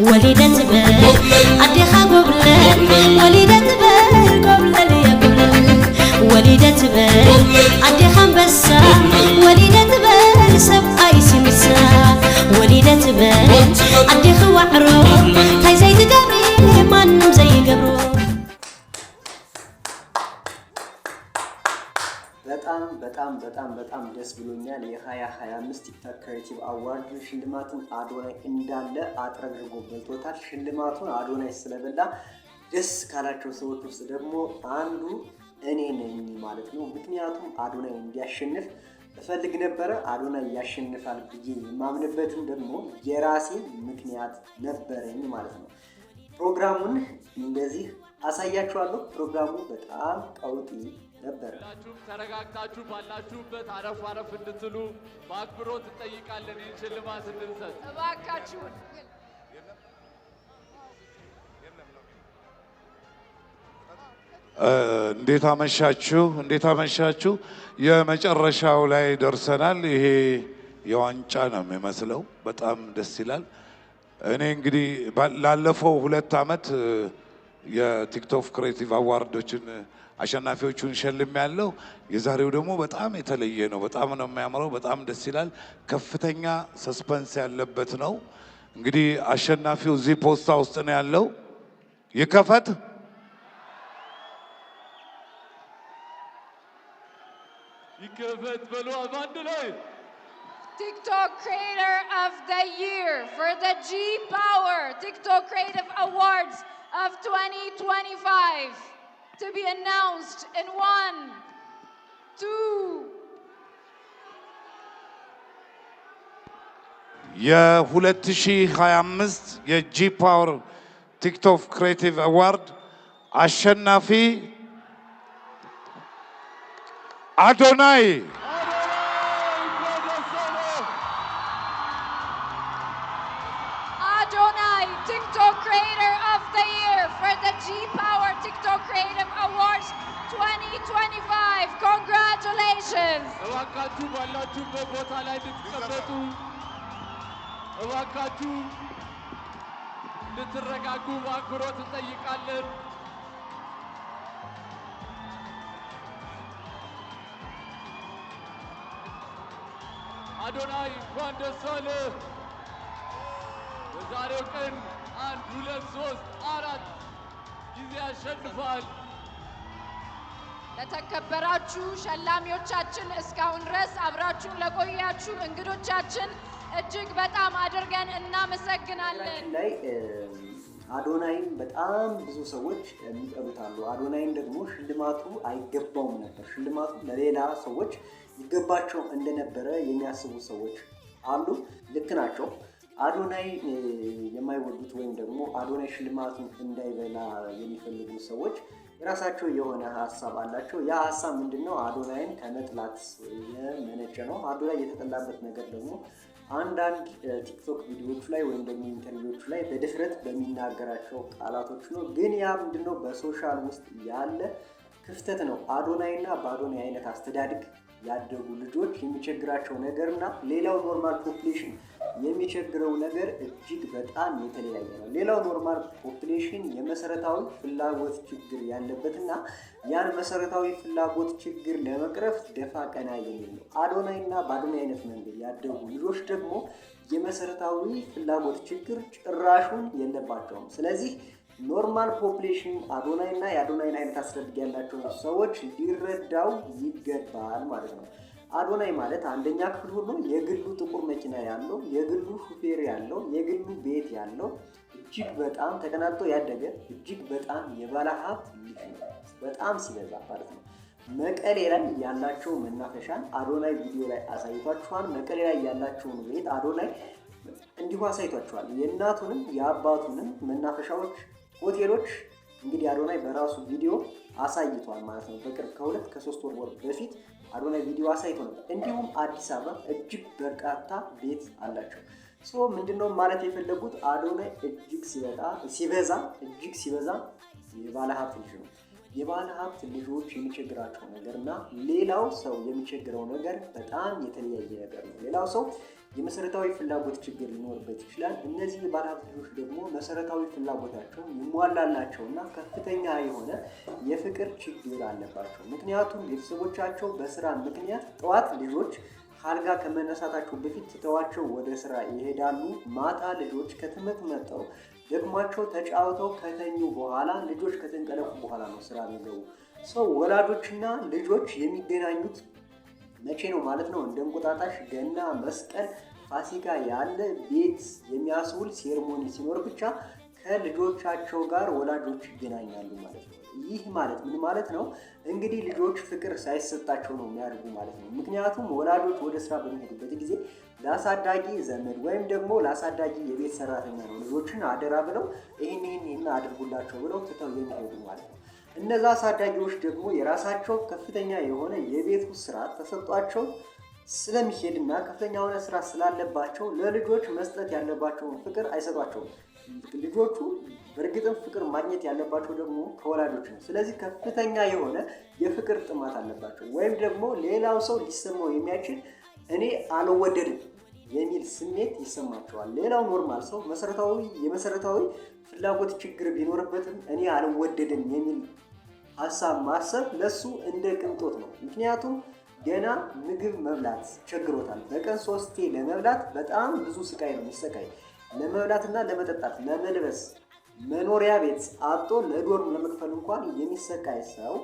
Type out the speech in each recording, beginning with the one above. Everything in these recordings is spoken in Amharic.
وليدة بل أديخا قبلة وليدة بل قبلة يا قبلة وليدة بل أديخا بسا وليدة بل سبقاي سمسا وليدة بل أديخا وعرو هاي زي تقبري مانم زي قبرو በጣም ደስ ብሎኛል። የ2025 ቲክቶክ ክሬቲቭ አዋርድ ሽልማቱን አዶናይ እንዳለ አጥረግርጎ በልቶታል። ሽልማቱን አዶናይ ስለበላ ደስ ካላቸው ሰዎች ውስጥ ደግሞ አንዱ እኔ ነኝ ማለት ነው። ምክንያቱም አዶናይ እንዲያሸንፍ እፈልግ ነበረ። አዶናይ ያሸንፋል ብዬ የማምንበትም ደግሞ የራሴ ምክንያት ነበረኝ ማለት ነው። ፕሮግራሙን እንደዚህ አሳያችኋለሁ። ፕሮግራሙ በጣም ቀውጢ ነበር። ተረጋግታችሁ ባላችሁበት አረፍ እንድትሉ በአክብሮት እንጠይቃለን። ይህን ሽልማት እንድንሰጥ እባካችሁ። እንዴት አመሻችሁ። የመጨረሻው ላይ ደርሰናል። ይሄ የዋንጫ ነው የሚመስለው። በጣም ደስ ይላል። እኔ እንግዲህ ላለፈው 2 ዓመት የቲክቶክ ክሬቲቭ አዋርዶችን አሸናፊዎቹን ሸልም ያለው የዛሬው ደግሞ በጣም የተለየ ነው። በጣም ነው የሚያምረው። በጣም ደስ ይላል። ከፍተኛ ሰስፐንስ ያለበት ነው። እንግዲህ አሸናፊው እዚህ ፖስታ ውስጥ ነው ያለው። ይከፈት። ይከፈት በሉ አንድ ላይ TikTok Creator of the Year for the G Power TikTok Creative Awards of 2025 to be announced in 1, 2. የ2025 የጂ ፓወር ቲክቶክ ክሬቲቭ አዋርድ አሸናፊ አዶናይ TikTok Creator of the Year for the G Power TikTok Creative Awards 2025. Congratulations! እባካችሁ ባላችሁበት ቦታ ላይ እንድትቀመጡ፣ እባካችሁ እንድትረጋጉ በአክብሮት እንጠይቃለን። አዶናይ እንኳን ደስ አለህ። በዛሬው ቀን 1 2 3 4 ጊዜ አሸንፏል። ለተከበራችሁ ሸላሚዎቻችን፣ እስካሁን ድረስ አብራችሁን ለቆያችሁ እንግዶቻችን እጅግ በጣም አድርገን እናመሰግናለን። አዶናይን በጣም ብዙ ሰዎች የሚጠሉታሉ። አዶናይን ደግሞ ሽልማቱ አይገባውም ነበር። ሽልማቱ ለሌላ ሰዎች ይገባቸው እንደነበረ የሚያስቡ ሰዎች አሉ። ልክ ናቸው። አዶናይ የማይወዱት ወይም ደግሞ አዶናይ ሽልማቱን እንዳይበላ የሚፈልጉ ሰዎች የራሳቸው የሆነ ሀሳብ አላቸው። ያ ሀሳብ ምንድነው? አዶናይን ከመጥላት የመነጨ ነው። አዶናይ የተጠላበት ነገር ደግሞ አንዳንድ ቲክቶክ ቪዲዮዎች ላይ ወይም ደግሞ ኢንተርቪዎች ላይ በድፍረት በሚናገራቸው ቃላቶች ነው። ግን ያ ምንድነው? በሶሻል ውስጥ ያለ ክፍተት ነው። አዶናይና በአዶናይ አይነት አስተዳደግ ያደጉ ልጆች የሚቸግራቸው ነገርና ሌላው ኖርማል ፖፑሌሽን የሚቸግረው ነገር እጅግ በጣም የተለያየ ነው። ሌላው ኖርማል ፖፑሌሽን የመሰረታዊ ፍላጎት ችግር ያለበትና ያን መሰረታዊ ፍላጎት ችግር ለመቅረፍ ደፋ ቀና የሚል ነው። አዶናይና በአዶናይ አይነት መንገድ ያደጉ ልጆች ደግሞ የመሰረታዊ ፍላጎት ችግር ጭራሹን የለባቸውም። ስለዚህ ኖርማል ፖፑሌሽን አዶናይና የአዶናይን አይነት አስተዳደግ ያላቸው ሰዎች ሊረዳው ይገባል ማለት ነው። አዶናይ ማለት አንደኛ ክፍል ሆኖ የግሉ ጥቁር መኪና ያለው፣ የግሉ ሹፌር ያለው፣ የግሉ ቤት ያለው እጅግ በጣም ተቀናጦ ያደገ እጅግ በጣም የባለ ሀብት ልጅ ነው። በጣም ሲበዛ ማለት ነው። መቀሌ ላይ ያላቸው መናፈሻን አዶናይ ቪዲዮ ላይ አሳይቷቸዋል። መቀሌ ላይ ያላቸውን ቤት አዶናይ እንዲሁ አሳይቷቸዋል። የእናቱንም የአባቱንም መናፈሻዎች፣ ሆቴሎች እንግዲህ አዶናይ በራሱ ቪዲዮ አሳይቷል ማለት ነው። በቅርብ ከ3 ወር በፊት አዶናይ ቪዲዮ አሳይቶ ነበር። እንዲሁም አዲስ አበባ እጅግ በርካታ ቤት አላቸው። ምንድነው ማለት የፈለጉት? አዶናይ እጅግ ሲበዛ የባለ ሀብት ልጅ ነው። የባለ ሀብት ልጆች የሚቸግራቸው ነገርና ሌላው ሰው የሚቸግረው ነገር በጣም የተለያየ ነገር ነው። ሌላው ሰው የመሰረታዊ ፍላጎት ችግር ሊኖርበት ይችላል። እነዚህ የባለሀብት ልጆች ደግሞ መሰረታዊ ፍላጎታቸው ይሟላላቸውና ከፍተኛ የሆነ የፍቅር ችግር አለባቸው። ምክንያቱም ቤተሰቦቻቸው በስራ ምክንያት ጠዋት ልጆች ካልጋ ከመነሳታቸው በፊት ትተዋቸው ወደ ስራ ይሄዳሉ። ማታ ልጆች ከትምህርት መጥተው ደግሟቸው ተጫውተው ከተኙ በኋላ ልጆች ከተንቀለቁ በኋላ ነው ስራ የሚገቡ። ወላጆችና ልጆች የሚገናኙት መቼ ነው ማለት ነው? እንደ እንቁጣጣሽ፣ ገና፣ መስቀል፣ ፋሲካ ያለ ቤት የሚያስውል ሴርሞኒ ሲኖር ብቻ ከልጆቻቸው ጋር ወላጆች ይገናኛሉ ማለት ነው። ይህ ማለት ምን ማለት ነው? እንግዲህ ልጆች ፍቅር ሳይሰጣቸው ነው የሚያድጉ ማለት ነው። ምክንያቱም ወላጆች ወደ ስራ በሚሄዱበት ጊዜ ለአሳዳጊ ዘመድ ወይም ደግሞ ለአሳዳጊ የቤት ሰራተኛ ነው ልጆችን አደራ ብለው ይህን አድርጉላቸው ብለው ትተው የሚሄዱ ማለት ነው። እነዛ አሳዳጊዎች ደግሞ የራሳቸው ከፍተኛ የሆነ የቤት ውስጥ ስራ ተሰጧቸው ስለሚሄድና ከፍተኛ የሆነ ስራ ስላለባቸው ለልጆች መስጠት ያለባቸውን ፍቅር አይሰጧቸውም። ልጆቹ በእርግጥም ፍቅር ማግኘት ያለባቸው ደግሞ ከወላጆች ነው። ስለዚህ ከፍተኛ የሆነ የፍቅር ጥማት አለባቸው። ወይም ደግሞ ሌላው ሰው ሊሰማው የሚያችል እኔ አልወደድም የሚል ስሜት ይሰማቸዋል። ሌላው ኖርማል ሰው የመሰረታዊ ፍላጎት ችግር ቢኖርበትም እኔ አልወደድም የሚል ሀሳብ ማሰብ ለሱ እንደ ቅንጦት ነው። ምክንያቱም ገና ምግብ መብላት ቸግሮታል። በቀን 3 ለመብላት በጣም ብዙ ስቃይ ነው የሚሰቃይ። ለመብላትና ለመጠጣት ለመልበስ መኖሪያ ቤት አጥቶ ለዶርም ለመክፈል እንኳን የሚሰቃይ ሰው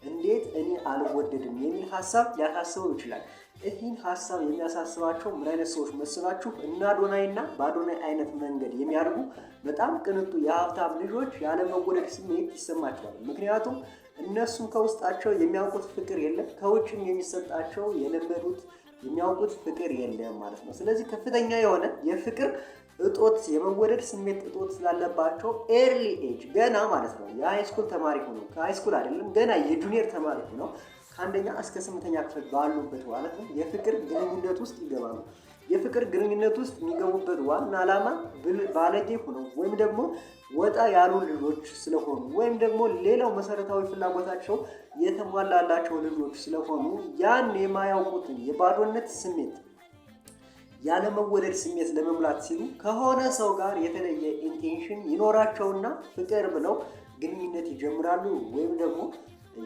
እንዴት እኔ አልወደድም የሚል ሀሳብ ሊያሳስበው ይችላል። ይህን ሀሳብ የሚያሳስባቸው ምን አይነት ሰዎች መስላችሁ? እነ አዶናይና በአዶናይ አይነት መንገድ የሚያድጉ በጣም ቅንጡ የሀብታም ልጆች ያለመወደድ ስሜት ይሰማቸዋል። ምክንያቱም እነሱም ከውስጣቸው የሚያውቁት ፍቅር የለም፣ ከውጭም የሚሰጣቸው የለመዱት የሚያውቁት ፍቅር የለም ማለት ነው። ስለዚህ ከፍተኛ የሆነ የፍቅር እጦት የመወደድ ስሜት እጦት ስላለባቸው ኤርሊ ኤጅ ገና ማለት ነው የሃይስኩል ተማሪ ሆኖ ከሃይስኩል አይደለም ገና የጁኒየር ተማሪ ሆኖ ከአንደኛ እስከ 8ኛ ክፍል ባሉበት ማለት ነው የፍቅር ግንኙነት ውስጥ ይገባሉ። የፍቅር ግንኙነት ውስጥ የሚገቡበት ዋና ዓላማ ባለጌ ሆነው ወይም ደግሞ ወጣ ያሉ ልጆች ስለሆኑ ወይም ደግሞ ሌላው መሰረታዊ ፍላጎታቸው የተሟላላቸው ልጆች ስለሆኑ ያን የማያውቁትን የባዶነት ስሜት ያለመወደድ ስሜት ለመሙላት ሲሉ ከሆነ ሰው ጋር የተለየ ኢንቴንሽን ይኖራቸውና ፍቅር ብለው ግንኙነት ይጀምራሉ ወይም ደግሞ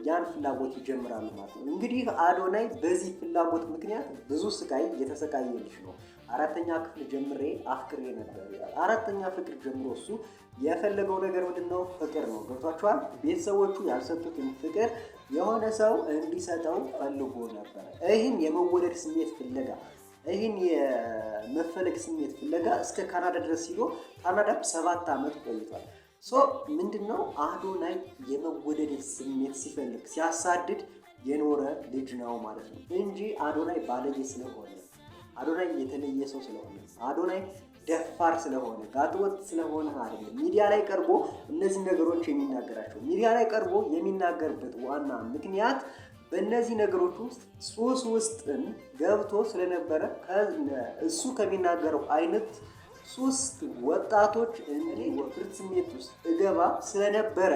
ያን ፍላጎት ይጀምራሉ ማለት ነው። እንግዲህ አዶናይ በዚህ ፍላጎት ምክንያት ብዙ ስቃይ የተሰቃየ ልጅ ነው። 4ኛ ክፍል ጀምሬ አፍቅሬ ነበር ይላል። 4ኛ ፍቅር ጀምሮ እሱ የፈለገው ነገር ምንድነው? ፍቅር ነው። ገብቷቸዋል። ቤተሰቦቹ ያልሰጡትን ፍቅር የሆነ ሰው እንዲሰጠው ፈልጎ ነበር። ይህን የመወደድ ስሜት ፍለጋ ይህን የመፈለግ ስሜት ፍለጋ እስከ ካናዳ ድረስ ሄዶ ካናዳም 7 ዓመት ቆይቷል። ምንድነው አዶናይ የመወደድ ስሜት ሲፈልግ ሲያሳድድ የኖረ ልጅ ነው ማለት ነው እንጂ አዶናይ ባለጌ ስለሆነ አዶናይ የተለየ ሰው ስለሆነ አዶናይ ደፋር ስለሆነ ጋጥወጥ ስለሆነ አይደለም። ሚዲያ ላይ ቀርቦ እነዚህ ነገሮች የሚናገራቸው ሚዲያ ላይ ቀርቦ የሚናገርበት ዋና ምክንያት በእነዚህ ነገሮች ውስጥ ሱስ ውስጥን ገብቶ ስለነበረ እሱ ከሚናገረው አይነት ሱስ ወጣቶች እንዲህ ወፍርት ስሜት ውስጥ እገባ ስለነበረ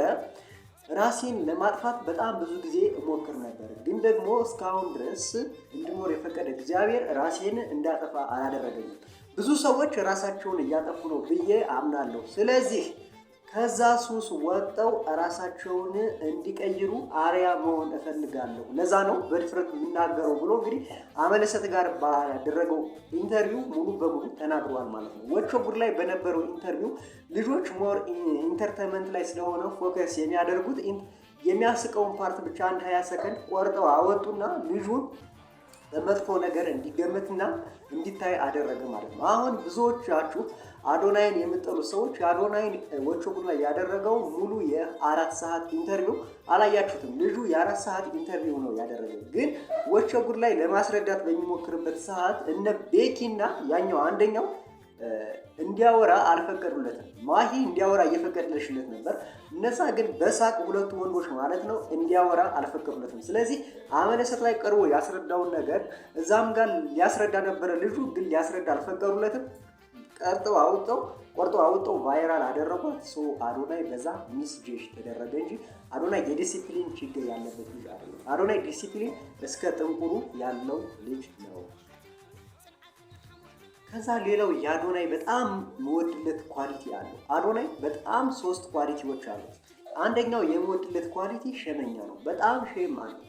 ራሴን ለማጥፋት በጣም ብዙ ጊዜ እሞክር ነበር። ግን ደግሞ እስካሁን ድረስ እንድኖር የፈቀደ እግዚአብሔር ራሴን እንዳጠፋ አላደረገኝም። ብዙ ሰዎች ራሳቸውን እያጠፉ ነው ብዬ አምናለሁ። ስለዚህ ከዛ ሱስ ወጥተው ራሳቸውን እንዲቀይሩ አርያ መሆን እፈልጋለሁ። ለዛ ነው በድፍረት የምናገረው ብሎ እንግዲህ አመለሰት ጋር ባደረገው ኢንተርቪው ሙሉ በሙሉ ተናግሯል ማለት ነው። ወቾ ጉድ ላይ በነበረው ኢንተርቪው ልጆች ሞር ኢንተርቴንመንት ላይ ስለሆነ ፎከስ የሚያደርጉት የሚያስቀውን ፓርት ብቻ 20 ሰከንድ ቆርጠው አወጡና ልጁን በመጥፎ ነገር እንዲገመትና እንዲታይ አደረገ ማለት ነው። አሁን ብዙዎቻችሁ አዶናይን የምትጠሉ ሰዎች የአዶናይን ወቾ ጉድ ላይ ያደረገው ሙሉ የ4 ሰዓት ኢንተርቪው አላያችሁትም። ልጁ የ4 ሰዓት ኢንተርቪው ነው ያደረገው። ግን ወቾ ጉድ ላይ ለማስረዳት በሚሞክርበት ሰዓት እነ ቤኪና ያኛው አንደኛው እንዲያወራ አልፈቀዱለትም። ማሂ እንዲያወራ እየፈቀደለሽለት ነበር። እነሳ ግን በሳቅ ሁለቱ ወንዶች ማለት ነው እንዲያወራ አልፈቀዱለትም። ስለዚህ አመለሰት ላይ ቀርቦ ያስረዳውን ነገር እዛም ጋር ሊያስረዳ ነበረ ልጁ ግን ሊያስረዳ አልፈቀዱለትም። ቆርጠው አውጥተው ቫይራል አደረጓት። አዶናይ በዛ ሚስጄሽ ተደረገ እንጂ አዶናይ የዲሲፕሊን ችግር ያለበት ልጅ አይደለም። አዶናይ ዲሲፕሊን እስከ ጥንቁሩ ያለው ልጅ ነው። ከዛ ሌላው የአዶናይ በጣም የምወድለት ኳሊቲ አለው። አዶናይ በጣም 3 ኳሊቲዎች አሉት። አንደኛው የምወድለት ኳሊቲ ሸመኛ ነው። በጣም ሼም አለው።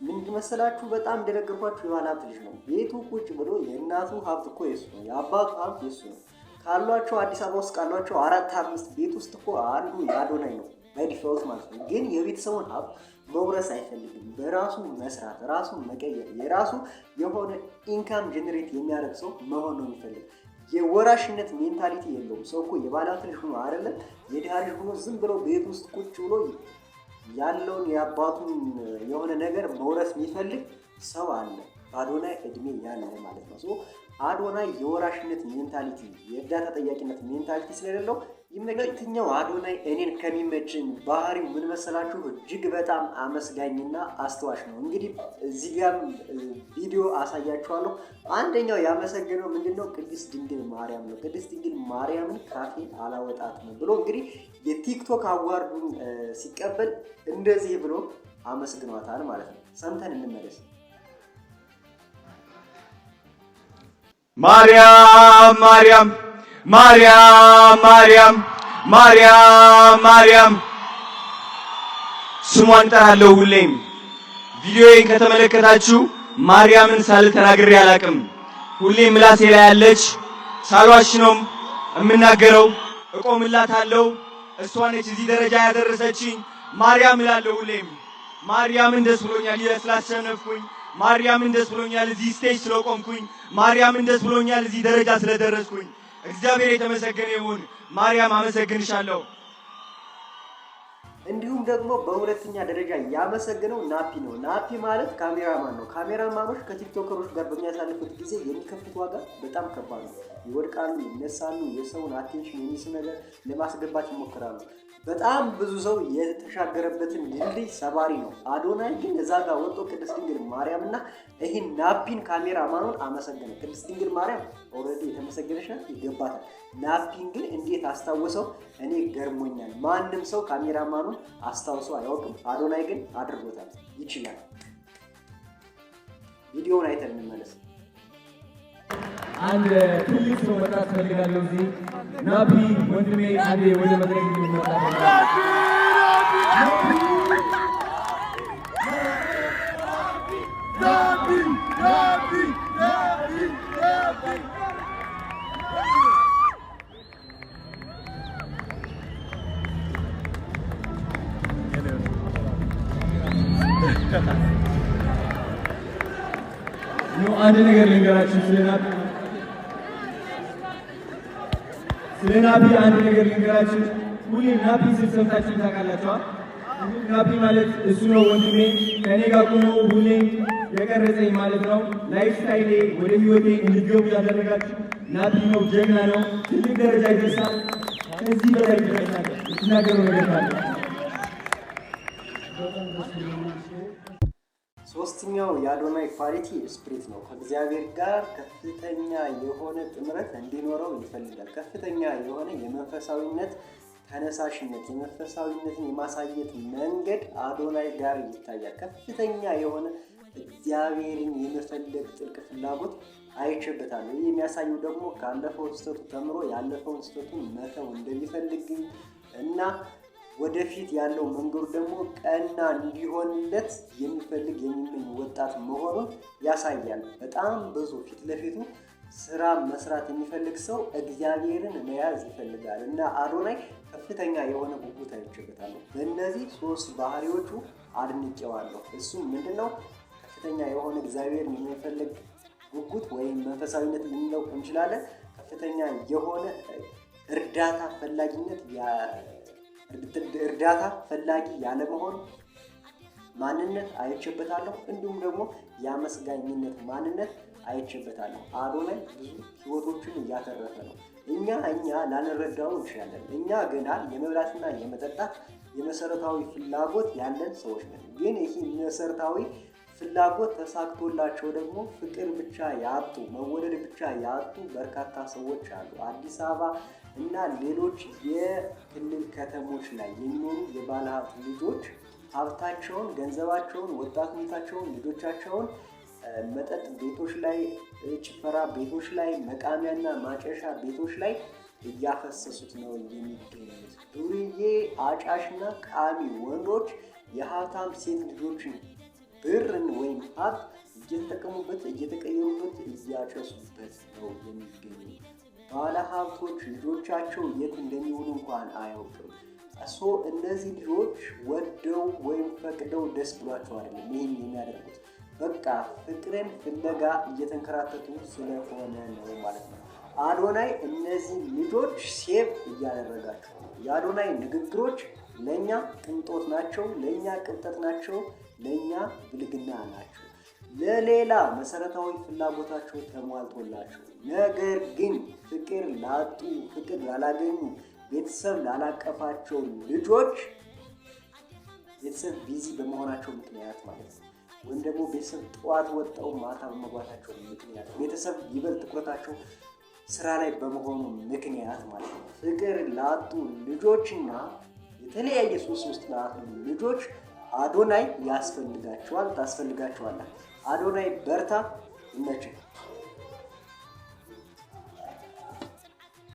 ምን መሰላችሁ? በጣም እንደነገርኳችሁ የባለሀብት ልጅ ነው። ቤቱ ቁጭ ብሎ የእናቱ ሀብት እኮ የሱ ነው፣ የአባቱ ሀብት የሱ ነው። ካሏቸው አዲስ አበባ ውስጥ ካሏቸው 4-5 ቤት ውስጥ እኮ አንዱ የአዶናይ ነው በዲፋውት ማለት ነው። ግን የቤተሰቡን ሀብት መውረስ አይፈልግም። በራሱ መስራት፣ ራሱን መቀየር፣ የራሱ የሆነ ኢንካም ጀነሬት የሚያደርግ ሰው መሆን ነው የሚፈልግ። የወራሽነት ሜንታሊቲ የለውም። ሰው እኮ የባለሀብት ልጅ ሆኖ አይደለም የድሃ ልጅ ሆኖ ዝም ብሎ ቤት ውስጥ ቁጭ ብሎ ያለውን የአባቱን የሆነ ነገር መውረስ የሚፈልግ ሰው አለ። አዶናይ እድሜ ያለ ማለት ነው። አዶናይ የወራሽነት ሜንታሊቲ የእርዳታ ጠያቂነት ሜንታሊቲ ስለሌለው ሁለተኛው አዶናይ እኔን ከሚመችኝ ባህሪው ምን መሰላችሁ? እጅግ በጣም አመስጋኝና አስተዋሽ ነው። እንግዲህ እዚህ ጋር ቪዲዮ አሳያችኋለሁ። አንደኛው ያመሰገነው ምንድነው? ቅድስት ድንግል ማርያም ነው። ቅድስት ድንግል ማርያምን ካፌ አላወጣትም ብሎ እንግዲህ የቲክቶክ አዋርዱን ሲቀበል እንደዚህ ብሎ አመስግኗታል ማለት ነው። ሰምተን እንመለስ። ማርያም ማርያም ማርያም ማርያም ማርያም ማርያም ስሟን ጠራለሁ ሁሌም። ቪዲዮዬን ከተመለከታችሁ ማርያምን ሳልተናግሬ አላቅም። ሁሌም ምላሴ ላይ ያለች ሳልዋሽ ነው የምናገረው። እቆምላታለሁ። እሷ ነች እዚህ ደረጃ ያደረሰችኝ። ማርያም እላለሁ ሁሌም። ማርያምን ደስ ብሎኛል ስላሸነፍኩኝ። ማርያምን ደስ ብሎኛል እዚህ ስቴጅ ስለቆምኩኝ። ማርያምን ደስ ብሎኛል እዚህ ደረጃ ስለደረስኩኝ። እግዚአብሔር የተመሰገነ ይሁን። ማርያም አመሰግንሻለሁ። እንዲሁም ደግሞ በሁለተኛ ደረጃ ያመሰግነው ናፒ ነው። ናፒ ማለት ካሜራማን ነው። ካሜራማኖች ከቲክቶከሮች ጋር በሚያሳልፉት ጊዜ የሚከፍሉት ዋጋ በጣም ከባድ ነው። ይወድቃሉ፣ ይነሳሉ፣ የሰውን አቴንሽን የሚስብ ነገር ለማስገባት ይሞክራሉ። በጣም ብዙ ሰው የተሻገረበትን ድልድይ ሰባሪ ነው። አዶናይ ግን እዛ ጋር ወጥቶ ቅድስት ድንግል ማርያም እና ይህን ናፒን ካሜራማኑን አመሰገነ። ቅድስት ድንግል ማርያም ኦልሬዲ የተመሰገነች ናት፣ ይገባታል። ናፒን ግን እንዴት አስታወሰው? እኔ ገርሞኛል። ማንም ሰው ካሜራማኑን አስታውሰው አያውቅም። አዶናይ ግን አድርጎታል። ይችላል። ቪዲዮውን አይተን እንመለስ። አንድ ትልቅ ሰው መጣት ፈልጋለሁ። እዚህ ናፒ ወንድሜ አንዴ ወደ መድረክ እንድንመጣ አንድ ነገር ልንገራችሁ ስለ ናፒ አንድ ነገር ልንገራችሁ። ሁሌም ናፒ ስል ሰምታችሁ ታውቃላችሁ። ናፒ ማለት እሱ ነው ወንድሜ፣ ከኔ ጋር ቆሞ ሁሌም የቀረጸኝ ማለት ነው። ላይፍ ስታይሌ ወደ ህይወቴ እንድገቡ ያደረጋችሁ ናፒ ነው። ጀግና ነው። ትልቅ ደረጃ ይደርሳል። ከዚህ በላይ ይደርሳል። የተናገረው ነገር ካለ ሶስተኛው የአዶናይ ኳሊቲ ስፒሪት ነው። ከእግዚአብሔር ጋር ከፍተኛ የሆነ ጥምረት እንዲኖረው ይፈልጋል። ከፍተኛ የሆነ የመንፈሳዊነት ተነሳሽነት፣ የመንፈሳዊነትን የማሳየት መንገድ አዶናይ ጋር ይታያል። ከፍተኛ የሆነ እግዚአብሔርን የመፈለግ ጥልቅ ፍላጎት አይቼበታለሁ። ይህ የሚያሳየው ደግሞ ካለፈው ስህተቱ ተምሮ ያለፈውን ስህተቱን መተው እንደሚፈልግ እና ወደፊት ያለው መንገዱ ደግሞ ቀና እንዲሆንለት የሚፈልግ የሚመኝ ወጣት መሆኑን ያሳያል። በጣም ብዙ ፊት ለፊቱ ስራ መስራት የሚፈልግ ሰው እግዚአብሔርን መያዝ ይፈልጋል እና አዶናይ ከፍተኛ የሆነ ጉጉት አይቼበታለሁ። በእነዚህ 3 ባህሪዎቹ አድንቄዋለሁ። እሱም ምንድነው? ከፍተኛ የሆነ እግዚአብሔርን የሚፈልግ ጉጉት ወይም መንፈሳዊነት ልንለው እንችላለን። ከፍተኛ የሆነ እርዳታ ፈላጊነት እርዳታ ፈላጊ ያለመሆን ማንነት አይቼበታለሁ። እንዲሁም ደግሞ የአመስጋኝነት ማንነት አይቼበታለሁ። አዶናይ ብዙ ህይወቶችን እያተረፈ ነው። እኛ ላንረዳው እንችላለን። እኛ ገና የመብላትና የመጠጣት የመሰረታዊ ፍላጎት ያለን ሰዎች ነን። ግን ይህ መሰረታዊ ፍላጎት ተሳክቶላቸው ደግሞ ፍቅር ብቻ ያጡ፣ መወደድ ብቻ ያጡ በርካታ ሰዎች አሉ። አዲስ አበባ እና ሌሎች የክልል ከተሞች ላይ የሚኖሩ የባለሀብት ልጆች ሀብታቸውን፣ ገንዘባቸውን፣ ወጣትነታቸውን፣ ልጆቻቸውን መጠጥ ቤቶች ላይ፣ ጭፈራ ቤቶች ላይ፣ መቃሚያና ማጨሻ ቤቶች ላይ እያፈሰሱት ነው የሚገኙት። ዱርዬ አጫሽና ቃሚ ወንዶች የሀብታም ሴት ልጆችን ብርን ወይም ሀብት እየተጠቀሙበት፣ እየተቀየሩበት፣ እያጨሱበት ነው የሚገኙት። ባለ ሀብቶች ልጆቻቸው የት እንደሚውሉ እንኳን አያውቅም። እነዚህ ልጆች ወደው ወይም ፈቅደው ደስ ብሏቸው አይደለም ይህን የሚያደርጉት። በቃ ፍቅርን ፍለጋ እየተንከራተቱ ስለሆነ ነው ማለት ነው። አዶናይ እነዚህ ልጆች ሴቭ እያደረጋቸው ነው። የአዶናይ ንግግሮች ለእኛ ቅንጦት ናቸው፣ ለእኛ ቅንጠት ናቸው፣ ለእኛ ብልግና ናቸው። ለሌላ መሰረታዊ ፍላጎታቸው ተሟልቶላቸው፣ ነገር ግን ፍቅር ላጡ፣ ፍቅር ላላገኙ፣ ቤተሰብ ላላቀፋቸው ልጆች ቤተሰብ ቢዚ በመሆናቸው ምክንያት ማለት ነው፣ ወይም ደግሞ ቤተሰብ ጠዋት ወጣው ማታ በመግባታቸው ምክንያት፣ ቤተሰብ ይበልጥ ትኩረታቸው ስራ ላይ በመሆኑ ምክንያት ማለት ነው። ፍቅር ላጡ ልጆችና የተለያየ ሱስ ውስጥ ላሉ ልጆች አዶናይ ያስፈልጋቸዋል፣ ታስፈልጋቸዋለህ። አዶናይ በርታ፣ ይመችህ።